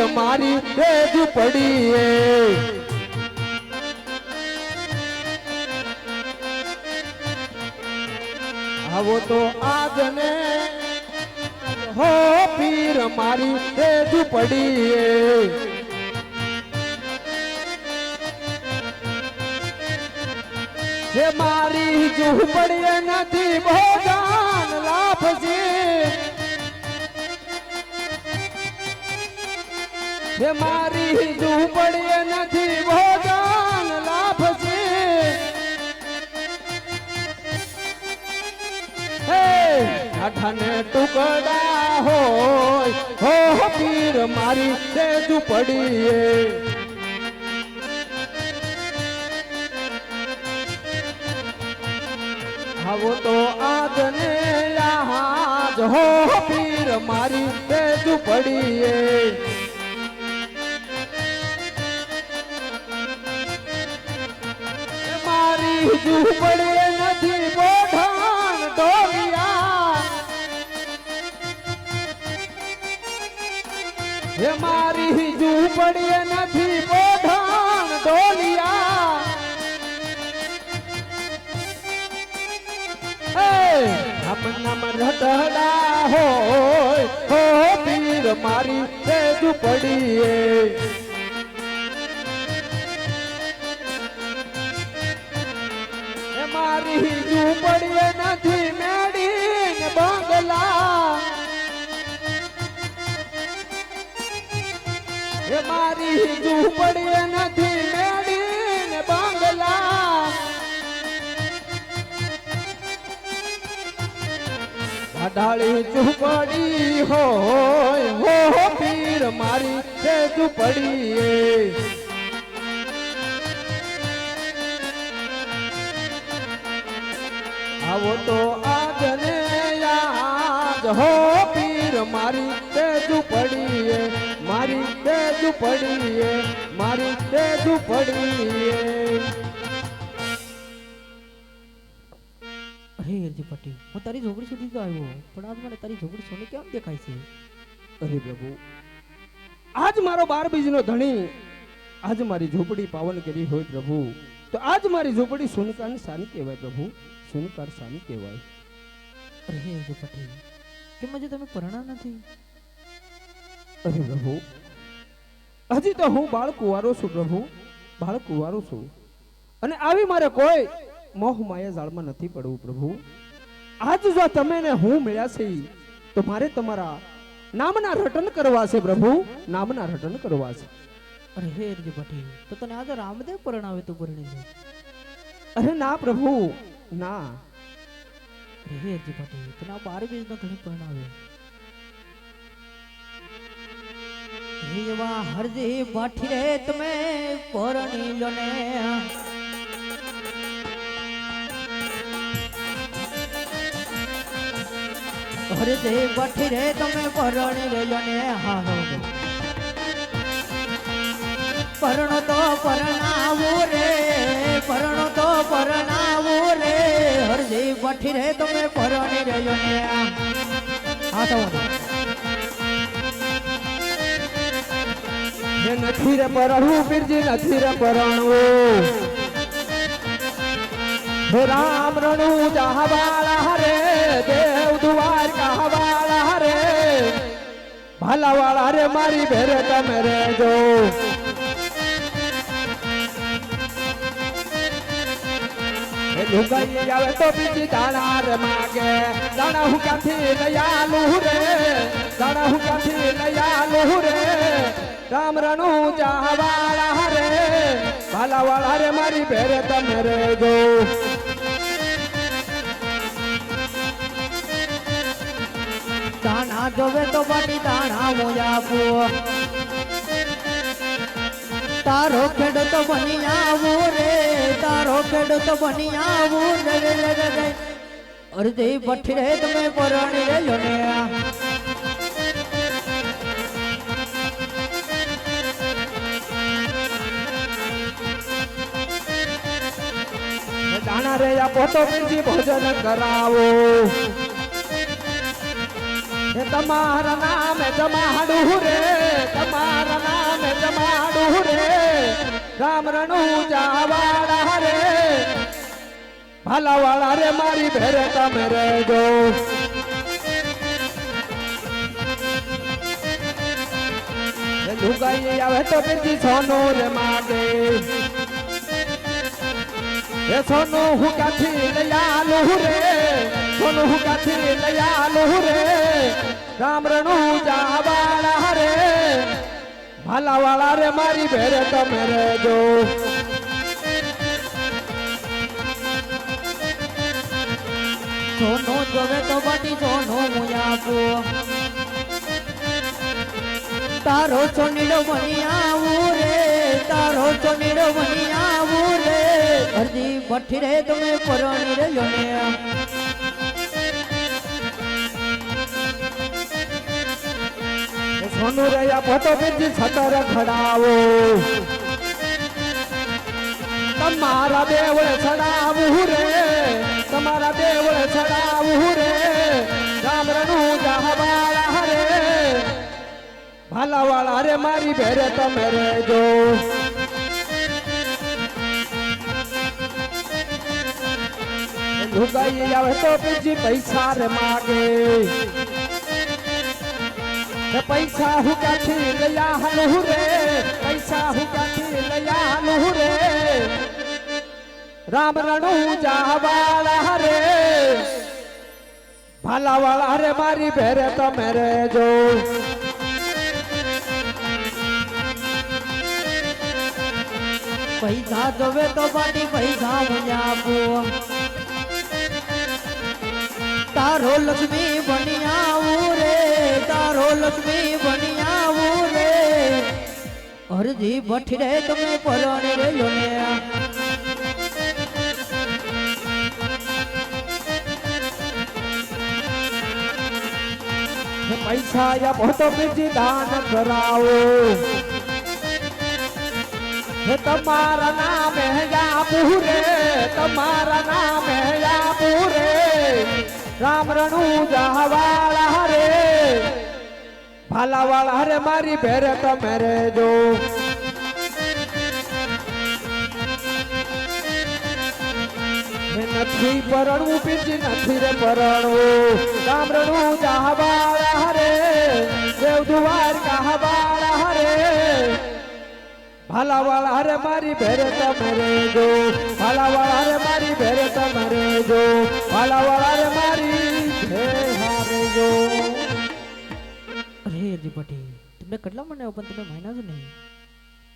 મારી તેજ પડીએ આવો તો આજને હો પીર મારી તેજ પડીએ હે મારી ઝૂંપડીએ નથી ભોજન લાભ છે હે મારી ઝૂંપડીએ નથી ભોજન લાભ છે હે આઠાને ટુકડા હોય હો પીર મારી તે ઝૂંપડીએ આવો તો આજને આજ હો પીર મારી તે ઝૂંપડીએ મારી ઝૂંપડીએ નથી બોઢાન ડોલિયા હે મારી ઝૂંપડીએ નથી બોઢાન ડોલિયા નમ રટડા હોય હો પીર મારી તે ઝૂંપડીએ મારી ઝૂંપડીએ નથી મેડી ને બંગલા એ મારી ઝૂંપડીએ નથી મેડી ને બંગલા ઢાળી ઝૂંપડી હોય હો પીર મારી તે ઝૂંપડીએ આવો તો આજને આજ હો પીર મારી તે ઝૂંપડીએ મારી તે ઝૂંપડીએ મારી તે ઝૂંપડીએ અરે હેરજી પટેલ હું તારી ઝોપડી સુધી તો આવ્યો પણ આજ મને તારી ઝોપડી સોની કેમ દેખાય છે અરે પ્રભુ આજ મારો 12 બીજનો ધણી આજ મારી ઝોપડી પાવન કરી હોય પ્રભુ તો આજ મારી ઝોપડી સુનકાન સાની કહેવાય પ્રભુ સુનકાર સાની કહેવાય અરે હેરજી પટેલ કેમ હજી તમે પરણા નથી અરે પ્રભુ હજી તો હું બાળ કુંવારો છું પ્રભુ બાળ કુંવારો છું અને આવી મારે કોઈ મોહ માયા જાળમાં નથી પડવું પ્રભુ આજ જો તમે ને હું મળ્યા છે તો મારે તમારા નામના રટન કરવા છે પ્રભુ નામના રટન કરવા છે અરે હેરજી પટેલ તો તને આજે રામદેવ પરણાવે તો પરણી લે અરે ના પ્રભુ ના અરે હેરજી પટેલ તને આ 12 બીજનો ધણી પરણાવે એવા હરજી બાઠી રે તમે પરણી લો ને હરજી બાઠી રે તમે પરણી લો ને હા પરણો તો પરણાવું રે પરણો તો પરણાવું રે હરજી બાઠી રે તમે પરણી લો ને હા તો હે નથી રે પરણવું પીરજી નથી રે પરણવું હે રામ રણુ જહાવાળા રે દેવ દ્વારકા વાળા રે ભાલા વાળા રે મારી ભેરે તમે રેજો હે લુગાઈ આવે તો બીજી દાણા રે માગે દાણા હું ક્યાંથી લઈ આલું રે દાણા હું ક્યાંથી લઈ આલું રે રામ રણુ જહાવાળા રે ભાલા વાળા રે મારી ભેરે તમે રેજો દાણા જોવે તો બાટી દાણા મોજાપો તારો ખેડૂતો બની આવું રે તારો ખેડૂતો બની આવું રે અરજી ભઠ્ઠી રે તમે પરણી રેજો ને દાણા રે આપો તો પીરજી ભોજન કરાવો તમારા નામે જમાડું રે તમારા રામ રણુ જાવાળા રે ભાલાવાળા રે મારી ભેરે તમે રહેજો લુગાઈ આવે તો બીજી સોનું રે માગે એ સોનું હું કાથી લઈ આલું રે સોનું હું કાથી લઈ આલું રે રામ રણુ જાવાળા રે ભાલાવાળા રે મારી ભેરે તમે રહેજો સોનું જોવે તો બાટી સોનું હું આપું તારો સોનીડો બની આવું રે તારો સોનીડો બની આવું રે અરજી ભઠ્ઠી રે તમે પરણી રે જોને સોનું રહ્યા ફોટો બીજી છતર ખડાવો તમારા દેવળ ચડાવું રે તમારા દેવળ ચડાવું રે રામ રણુ જાવાળા રે ભાલાવાળા રે મારી ભેરે તમે રહેજો લુગાઈ આવે તો બીજી પૈસા રે માગે પૈસા હું ક્યાંથી લઈ આલું રે પૈસા હું ક્યાંથી લઈ આલું રે રામ રણુ જાવાળા રે ભાલાવાળા રે મારી ભેરે તમે રહેજો પૈસા જોવે તો બાટી પૈસા હું આપું તારો લક્ષ્મી બની આવું રે તારો લક્ષ્મી બની આવું રે અરજી ભઠ્ઠી રે તમે પરણી રે જોને પૈસા આપો તો બીજી દાન કરાવો તમારા નામે આપું રે તમારા નામે આપું રે રામ રણુ જાવાળા રે ભાલાવાળા રે મારી ભેરે તમે રહેજો નથી પરણવું બીજી નથી રે પરણવું રામ રણુ જાવાળા રે દેવ દ્વારકા વાળા રે ભાલાવાળા રે મારી ભેરે તમે રહેજો ભાલાવાળા રે મારી ભેરે તમે રહેજો ભાલાવાળા રે મારી ભેરે રહેજો અરે હરજી ભઠ્ઠી તમને કેટલા મને પણ તમે માન્યા જ નહીં